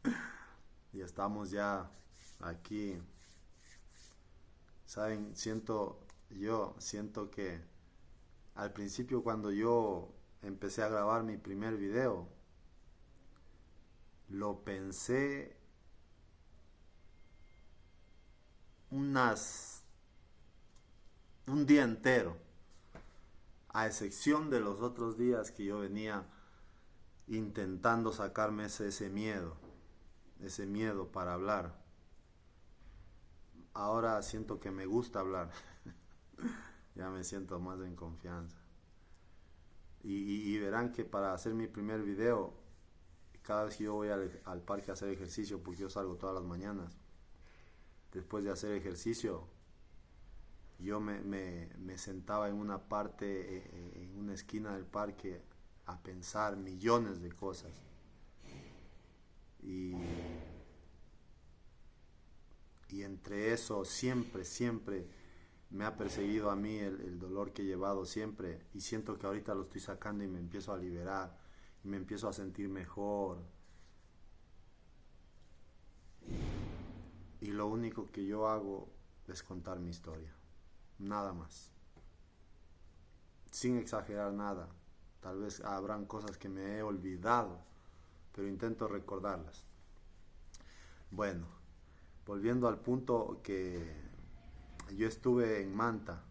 ya, ya estamos ya aquí. Saben, siento que al principio cuando yo empecé a grabar mi primer video, lo pensé unas un día entero, a excepción de los otros días que yo venía intentando sacarme ese miedo para hablar. Ahora siento que me gusta hablar, ya me siento más en confianza. Y verán que para hacer mi primer video, cada vez que yo voy al parque a hacer ejercicio, porque yo salgo todas las mañanas, después de hacer ejercicio, yo me sentaba en una parte, en una esquina del parque, a pensar millones de cosas. Y, y entre eso siempre me ha perseguido a mí el dolor que he llevado siempre. Y siento que ahorita lo estoy sacando y me empiezo a liberar. Y me empiezo a sentir mejor. Y lo único que yo hago es contar mi historia. Nada más. Sin exagerar nada. Tal vez habrán cosas que me he olvidado, pero intento recordarlas. Bueno, volviendo al punto que yo estuve en Manta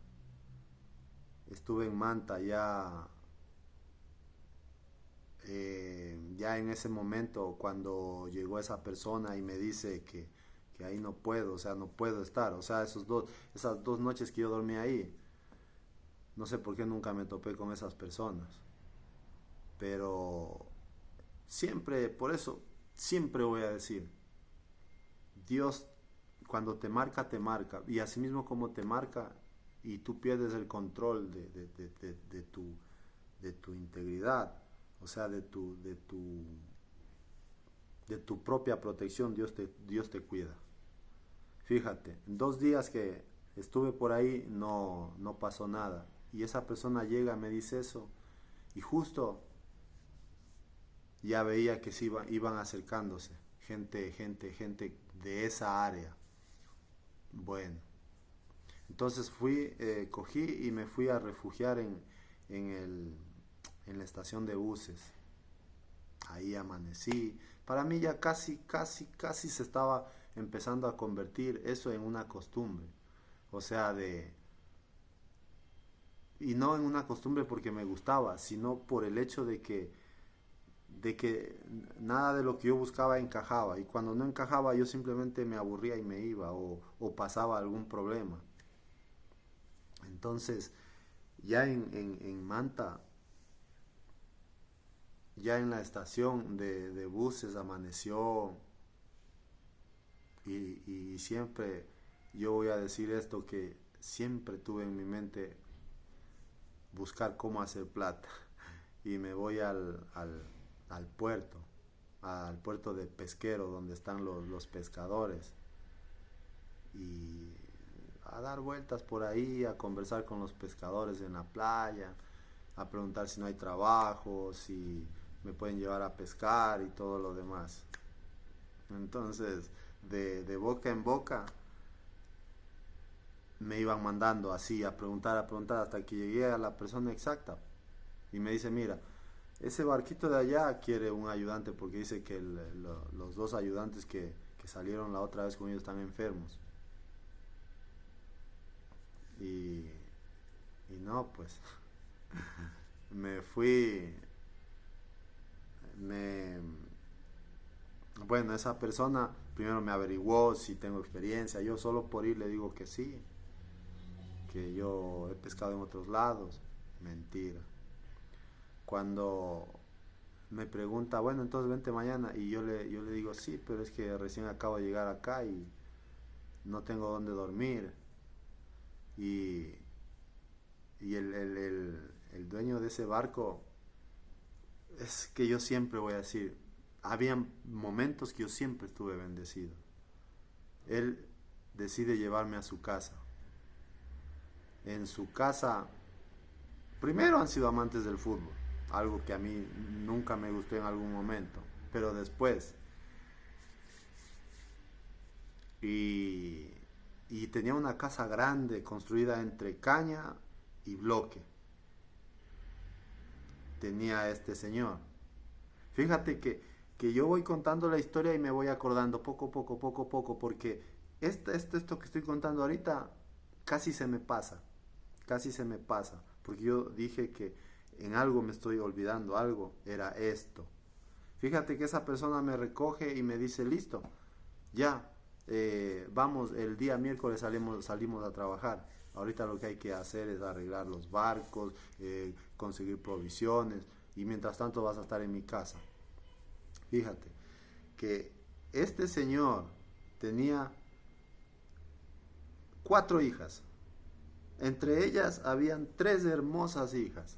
ya en ese momento cuando llegó esa persona y me dice que ahí no puedo, o sea, no puedo estar, o sea, esas dos noches que yo dormí ahí, no sé por qué nunca me topé con esas personas, pero siempre, por eso, siempre voy a decir, Dios cuando te marca, y así mismo como te marca, y tú pierdes el control de tu integridad, o sea, de tu propia protección, Dios te cuida. Fíjate, en 2 días que estuve por ahí no pasó nada. Y esa persona llega, me dice eso, y justo ya veía que iban acercándose, gente de esa área. Bueno, entonces cogí y me fui a refugiar en, el, en la estación de buses. Ahí amanecí. Para mí ya casi se estaba empezando a convertir eso en una costumbre. O sea, y no en una costumbre porque me gustaba, sino por el hecho de que nada de lo que yo buscaba encajaba. Y cuando no encajaba yo simplemente me aburría y me iba o pasaba algún problema. Entonces, ya en Manta, ya en la estación de buses amaneció y siempre yo voy a decir esto que siempre tuve en mi mente buscar cómo hacer plata y me voy al al puerto de pesquero donde están los pescadores y a dar vueltas por ahí, a conversar con los pescadores en la playa, a preguntar si no hay trabajo, si me pueden llevar a pescar y todo lo demás. Entonces, de boca en boca, me iban mandando así a preguntar, hasta que llegué a la persona exacta. Y me dice, mira, ese barquito de allá quiere un ayudante porque dice que los dos ayudantes que salieron la otra vez con ellos están enfermos. Y, y no, pues, me fui, me, bueno, esa persona primero me averiguó si tengo experiencia. Yo solo por ir le digo que sí, que yo he pescado en otros lados. Mentira. Cuando me pregunta, bueno, entonces vente mañana, y yo le digo sí, pero es que recién acabo de llegar acá y no tengo dónde dormir. Y, y el dueño de ese barco, es que yo siempre voy a decir, había momentos que yo siempre estuve bendecido. Él decide llevarme a su casa. En su casa, primero han sido amantes del fútbol, algo que a mí nunca me gustó en algún momento. pero después. Y, y tenía una casa grande construida entre caña y bloque. Tenía este señor. Fíjate que yo voy contando la historia y me voy acordando poco a poco, porque esto que estoy contando ahorita casi se me pasa, porque yo dije que en algo me estoy olvidando, algo era esto. Fíjate que esa persona me recoge y me dice, listo, ya, vamos, el día miércoles salimos a trabajar. Ahorita lo que hay que hacer es arreglar los barcos, conseguir provisiones, y mientras tanto vas a estar en mi casa. Fíjate que este señor tenía 4 hijas. Entre ellas habían 3 hermosas hijas.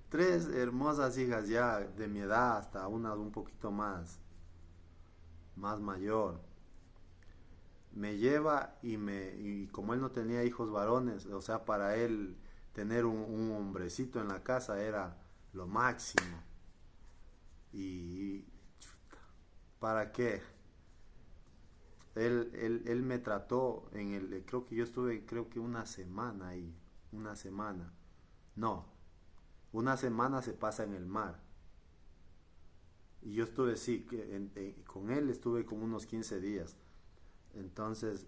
3 hermosas hijas ya de mi edad, hasta una un poquito más mayor. Me lleva y como él no tenía hijos varones, o sea, para él tener un hombrecito en la casa era lo máximo. Y ¿para qué? Él me trató creo que yo estuve, creo que una semana ahí, una semana. No, una semana se pasa en el mar. Y yo estuve, sí, con él estuve como unos 15 días. Entonces,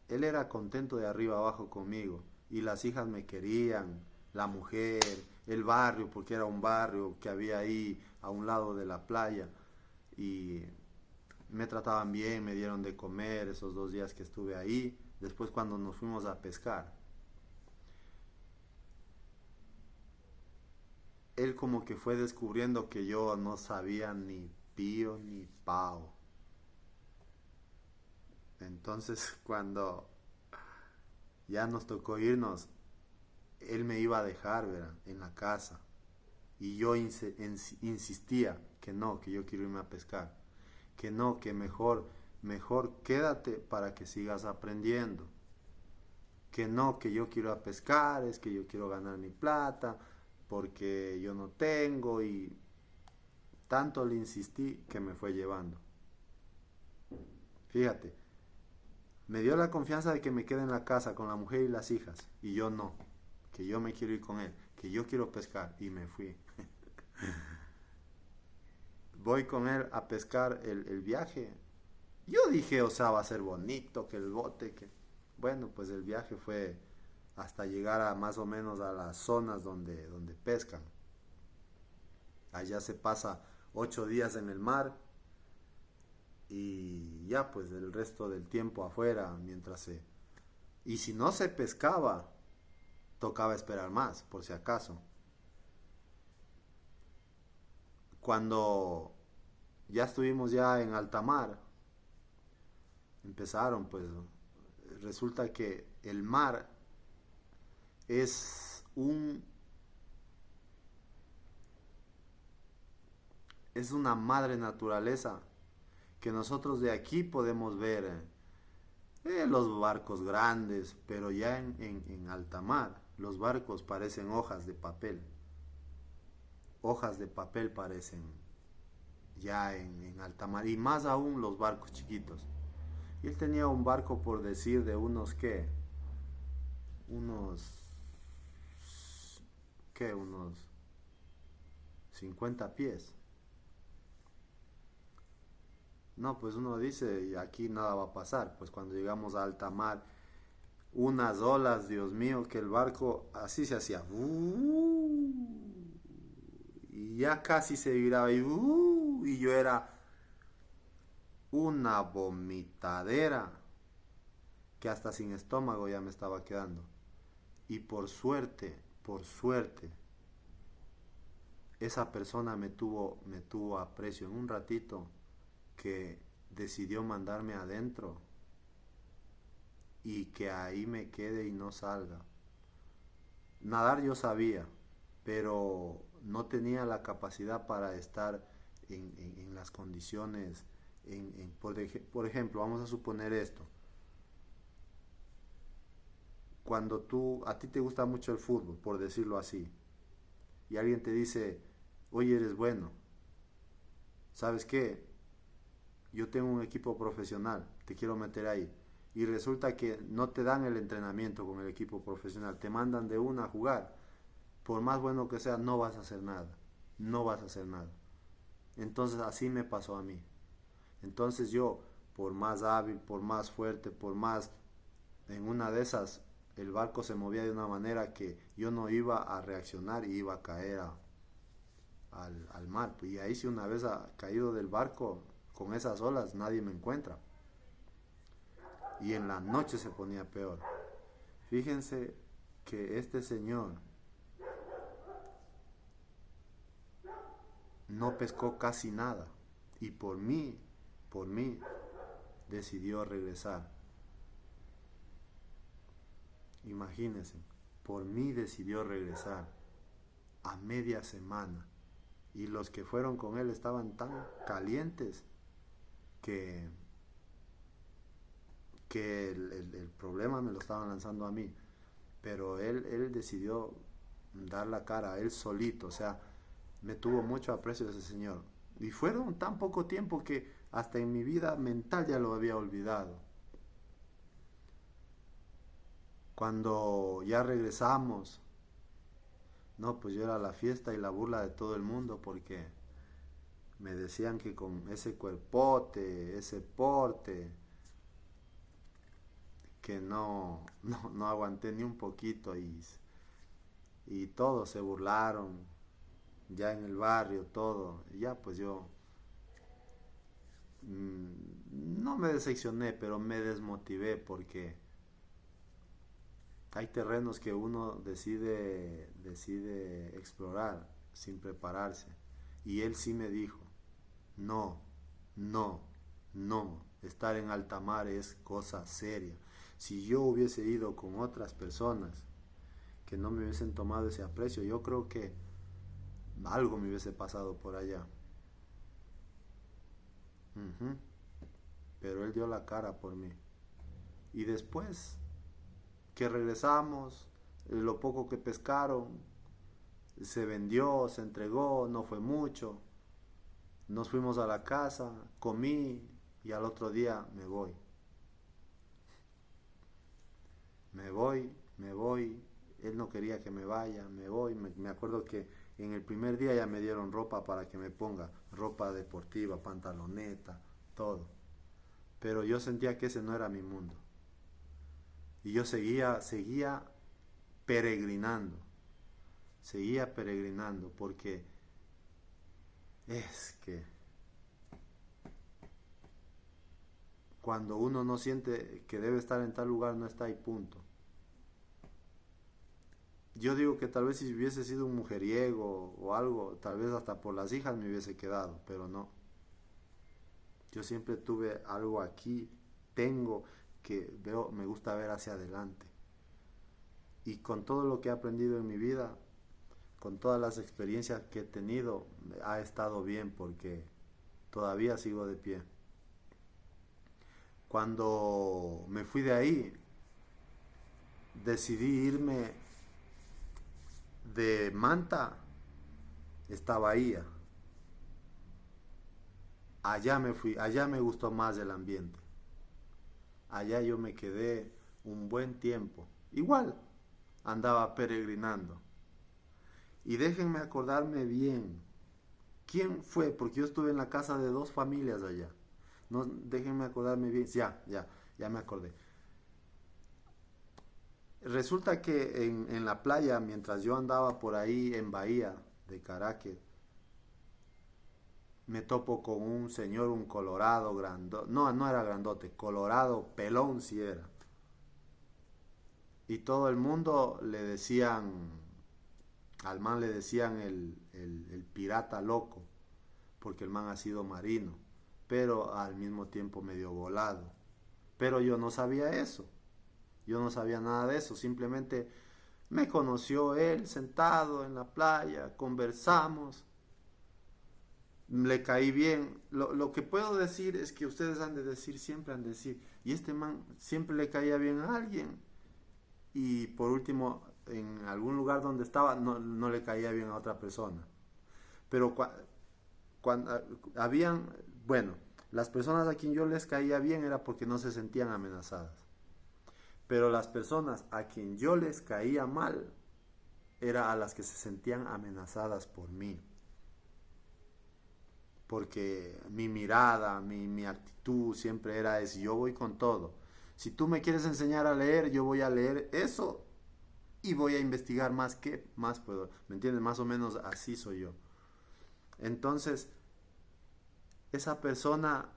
él era contento de arriba abajo conmigo. Y las hijas me querían, la mujer, el barrio, porque era un barrio que había ahí a un lado de la playa. Y me trataban bien, me dieron de comer esos 2 días que estuve ahí. Después cuando nos fuimos a pescar, él como que fue descubriendo que yo no sabía ni pío ni pao. Entonces cuando ya nos tocó irnos, él me iba a dejar, ¿verdad?, en la casa. Y yo insistía que no, que yo quiero irme a pescar. Que no, que mejor quédate para que sigas aprendiendo. Que no, que yo quiero a pescar, es que yo quiero ganar mi plata, porque yo no tengo, y tanto le insistí que me fue llevando. Fíjate, me dio la confianza de que me quede en la casa con la mujer y las hijas, y yo no, que yo me quiero ir con él, que yo quiero pescar, y me fui. Voy con él a pescar el viaje. Yo dije, o sea, va a ser bonito, que el bote, que... Bueno, pues el viaje fue hasta llegar a más o menos a las zonas donde pescan. Allá se pasa 8 días en el mar y ya pues el resto del tiempo afuera mientras se... Y si no se pescaba, tocaba esperar más, por si acaso. Cuando ya estuvimos ya en alta mar, empezaron pues, resulta que el mar es es una madre naturaleza que nosotros de aquí podemos ver los barcos grandes, pero ya en alta mar los barcos parecen hojas de papel parecen ya en alta mar, y más aún los barcos chiquitos. Y él tenía un barco, por decir, de unos unos 50 pies. No, pues uno dice, aquí nada va a pasar. Pues cuando llegamos a alta mar, unas olas, Dios mío, que el barco así se hacía. Y ya casi se viraba. Y yo era una vomitadera que hasta sin estómago ya me estaba quedando. Y por suerte, esa persona me tuvo aprecio en un ratito, que decidió mandarme adentro y que ahí me quede y no salga. Nadar yo sabía, pero no tenía la capacidad para estar en las condiciones. Por ejemplo, vamos a suponer esto. Cuando a ti te gusta mucho el fútbol, por decirlo así, y alguien te dice, oye, eres bueno, ¿sabes qué? Yo tengo un equipo profesional, te quiero meter ahí. Y resulta que no te dan el entrenamiento con el equipo profesional, te mandan de una a jugar. Por más bueno que sea, no vas a hacer nada. No vas a hacer nada. Entonces así me pasó a mí. Entonces yo, por más hábil, por más fuerte, por más... En una de esas, el barco se movía de una manera que yo no iba a reaccionar y iba a caer al mar. Y ahí si una vez ha caído del barco con esas olas, nadie me encuentra. Y en la noche se ponía peor. Fíjense que este señor no pescó casi nada. Y por mí, decidió regresar. Imagínense, por mí decidió regresar a media semana. Y los que fueron con él estaban tan calientes que, que el problema me lo estaban lanzando a mí. Pero él decidió dar la cara, él solito. O sea, me tuvo mucho aprecio ese señor. Y fueron tan poco tiempo que hasta en mi vida mental ya lo había olvidado. Cuando ya regresamos, no, pues yo era la fiesta y la burla de todo el mundo porque me decían que con ese cuerpote, ese porte, que no aguanté ni un poquito y todos se burlaron, ya en el barrio, todo. Y ya pues yo no me decepcioné, pero me desmotivé porque hay terrenos que uno decide explorar sin prepararse. Y él sí me dijo, no, no, no, estar en alta mar es cosa seria. Si yo hubiese ido con otras personas que no me hubiesen tomado ese aprecio, yo creo que algo me hubiese pasado por allá. Ujú. Pero él dio la cara por mí. Y después que regresamos, lo poco que pescaron, se vendió, se entregó, no fue mucho. Nos fuimos a la casa, comí y al otro día me voy. Me voy. Él no quería que me vaya, me voy. Me acuerdo que en el primer día ya me dieron ropa para que me ponga, ropa deportiva, pantaloneta, todo. Pero yo sentía que ese no era mi mundo. Y yo seguía peregrinando, porque es que cuando uno no siente que debe estar en tal lugar, no está y punto. Yo digo que tal vez si hubiese sido un mujeriego o algo, tal vez hasta por las hijas me hubiese quedado, pero no. Yo siempre tuve algo aquí, tengo que veo, me gusta ver hacia adelante. Y con todo lo que he aprendido en mi vida, con todas las experiencias que he tenido, ha estado bien porque todavía sigo de pie. Cuando me fui de ahí, decidí irme de Manta, esta bahía. Allá me fui, allá me gustó más el ambiente. Allá yo me quedé un buen tiempo. Igual andaba peregrinando. Y déjenme acordarme bien. ¿Quién fue? Porque yo estuve en la casa de dos familias allá. No, déjenme acordarme bien. Ya me acordé. Resulta que en la playa, mientras yo andaba por ahí en Bahía de Caracas, me topo con un señor, un colorado grandote. No, no era grandote, colorado, pelón si era. Y todo el mundo le decían, al man le decían el pirata loco, porque el man ha sido marino, pero al mismo tiempo medio volado. Pero yo no sabía eso, yo no sabía nada de eso, simplemente me conoció él sentado en la playa, conversamos, le caí bien. Lo que puedo decir es que ustedes han de decir, siempre han de decir, y este man siempre le caía bien a alguien, y por último, en algún lugar donde estaba, no le caía bien a otra persona. Pero Cuando habían, bueno, las personas a quien yo les caía bien era porque no se sentían amenazadas. Pero las personas a quien yo les caía mal era a las que se sentían amenazadas por mí. Porque mi mirada, mi actitud siempre era es yo voy con todo. Si tú me quieres enseñar a leer, yo voy a leer eso y voy a investigar más que más puedo. ¿Me entiendes? Más o menos así soy yo. Entonces, esa persona,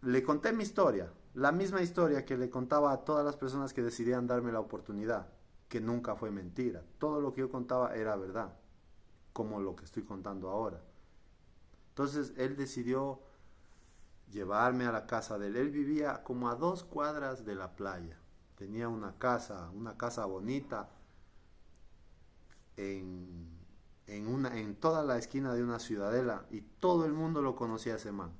le conté mi historia, la misma historia que le contaba a todas las personas que decidían darme la oportunidad, que nunca fue mentira. Todo lo que yo contaba era verdad, como lo que estoy contando ahora. Entonces él decidió llevarme a la casa de él. Él vivía como a 2 cuadras de la playa. Tenía una casa bonita en toda la esquina de una ciudadela y todo el mundo lo conocía a ese man.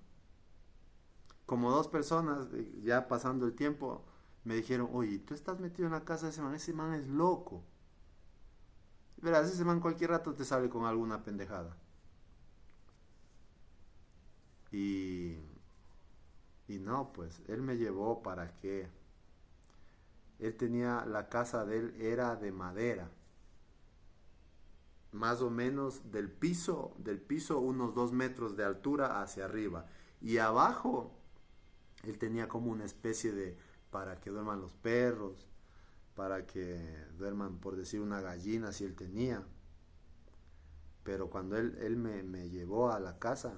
Como 2 personas, ya pasando el tiempo, me dijeron, oye, tú estás metido en la casa de ese man es loco. Verás, ese man cualquier rato te sale con alguna pendejada. Y, y no, pues, él me llevó para que él tenía, la casa de él era de madera, más o menos del piso unos 2 metros de altura hacia arriba. Y abajo él tenía como una especie de, para que duerman los perros, para que duerman, por decir, una gallina si él tenía. Pero cuando él me llevó a la casa,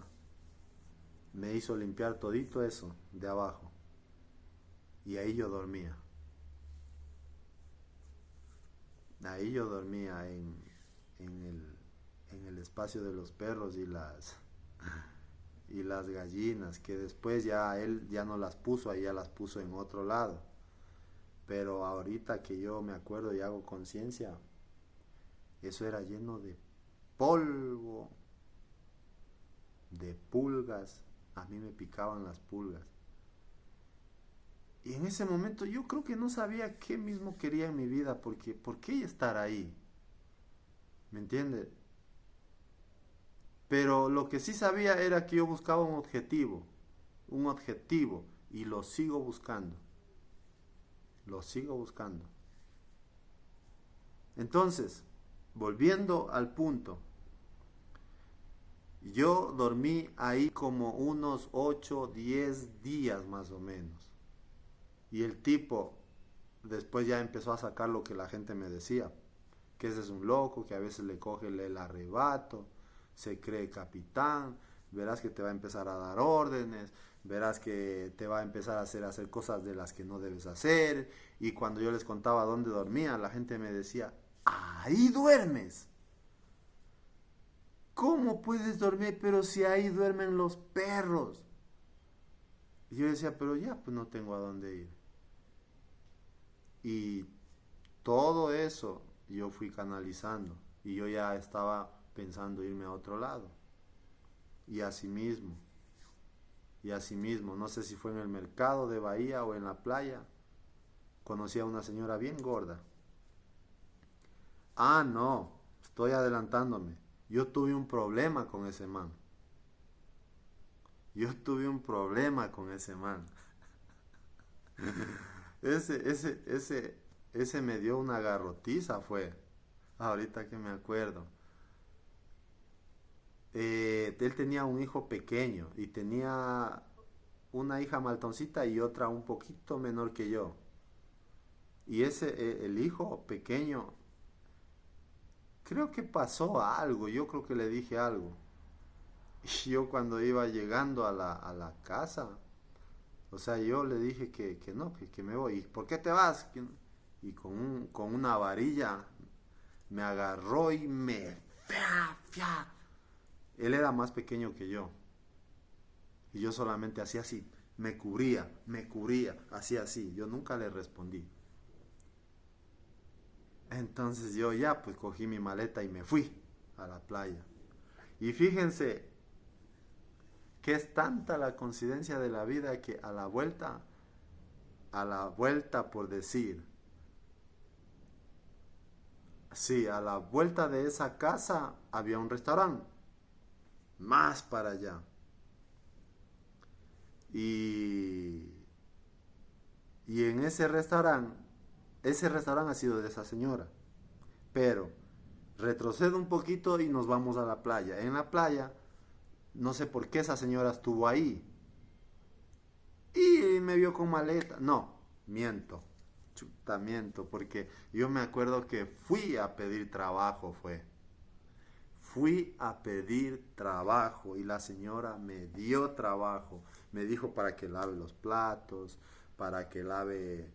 me hizo limpiar todito eso de abajo. Y ahí yo dormía. Ahí yo dormía en el espacio de los perros y las gallinas, que después ya él ya no las puso, ahí ya las puso en otro lado. Pero ahorita que yo me acuerdo y hago conciencia, eso era lleno de polvo, de pulgas. A mí me picaban las pulgas. Y en ese momento yo creo que no sabía qué mismo quería en mi vida, porque ¿por qué estar ahí? ¿Me entiendes? Pero lo que sí sabía era que yo buscaba un objetivo, y lo sigo buscando, lo sigo buscando. Entonces, volviendo al punto, yo dormí ahí como unos 8, 10 días más o menos. Y el tipo después ya empezó a sacar lo que la gente me decía, que ese es un loco, que a veces le coge el arrebato, se cree capitán, verás que te va a empezar a dar órdenes, verás que te va a empezar a hacer cosas de las que no debes hacer. Y cuando yo les contaba dónde dormía, la gente me decía, ahí duermes. ¿Cómo puedes dormir? Pero si ahí duermen los perros. Y yo decía, pero ya, pues no tengo a dónde ir. Y todo eso yo fui canalizando. Y yo ya estaba pensando irme a otro lado. Y así mismo. No sé si fue en el mercado de Bahía o en la playa, conocí a una señora bien gorda. Ah, no, estoy adelantándome. Yo tuve un problema con ese man. Yo tuve un problema con ese man. Ese me dio una garrotiza, fue. Ahorita que me acuerdo. Él tenía un hijo pequeño y tenía una hija maltoncita y otra un poquito menor que yo. Y el hijo pequeño, creo que pasó algo, yo creo que le dije algo. Y yo cuando iba llegando a la casa, o sea, yo le dije que no, que me voy. ¿Y por qué te vas? Y con una varilla me agarró y me... Él era más pequeño que yo. Y yo solamente hacía así, me cubría, hacía así. Yo nunca le respondí. Entonces yo ya pues cogí mi maleta y me fui a la playa. Y fíjense que es tanta la coincidencia de la vida que a la vuelta por decir, sí, a la vuelta de esa casa había un restaurante. más para allá. Y, y en ese restaurante ha sido de esa señora. Pero retrocedo un poquito y nos vamos a la playa. En la playa, no sé por qué esa señora estuvo ahí. Y me vio con maleta. No, miento. Chuta, miento. Porque yo me acuerdo que fui a pedir trabajo, fue. Fui a pedir trabajo y la señora me dio trabajo. Me dijo para que lave los platos, para que lave...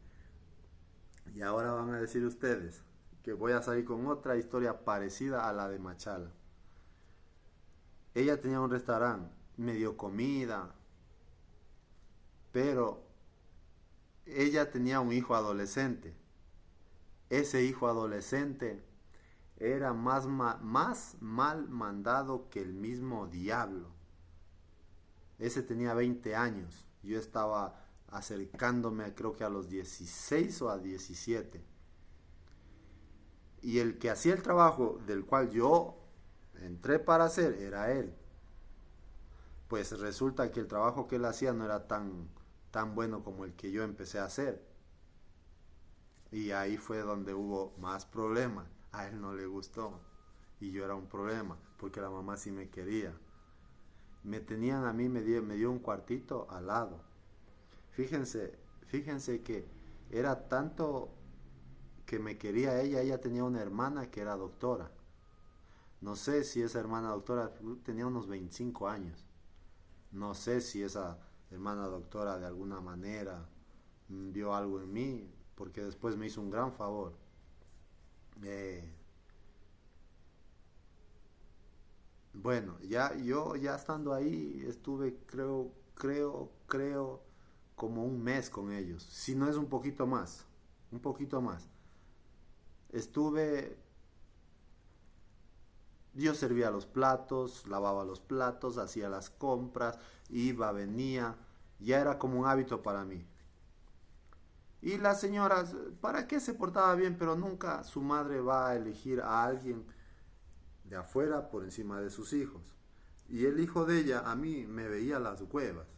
Y ahora van a decir ustedes que voy a salir con otra historia parecida a la de Machala. Ella tenía un restaurante, me dio comida, pero ella tenía un hijo adolescente. Ese hijo adolescente era más mal mandado que el mismo diablo. Ese tenía 20 años. Yo estaba acercándome creo que a los 16 o a 17. Y el que hacía el trabajo del cual yo entré para hacer era él. Pues resulta que el trabajo que él hacía no era tan bueno como el que yo empecé a hacer. Y ahí fue donde hubo más problemas. A él no le gustó. Y yo era un problema, porque la mamá sí me quería. Me tenían a mí, me dio un cuartito al lado. Fíjense que era tanto que me quería ella tenía una hermana que era doctora. No sé si esa hermana doctora tenía unos 25 años. No sé si esa hermana doctora de alguna manera vio algo en mí, porque después me hizo un gran favor. Bueno, yo ya estando ahí estuve creo como un mes con ellos, si no es un poquito más. Estuve, yo servía los platos, lavaba los platos, hacía las compras, iba, venía, ya era como un hábito para mí. Y las señoras, ¿para qué se portaba bien? Pero nunca su madre va a elegir a alguien de afuera por encima de sus hijos. Y el hijo de ella a mí me veía las huevas.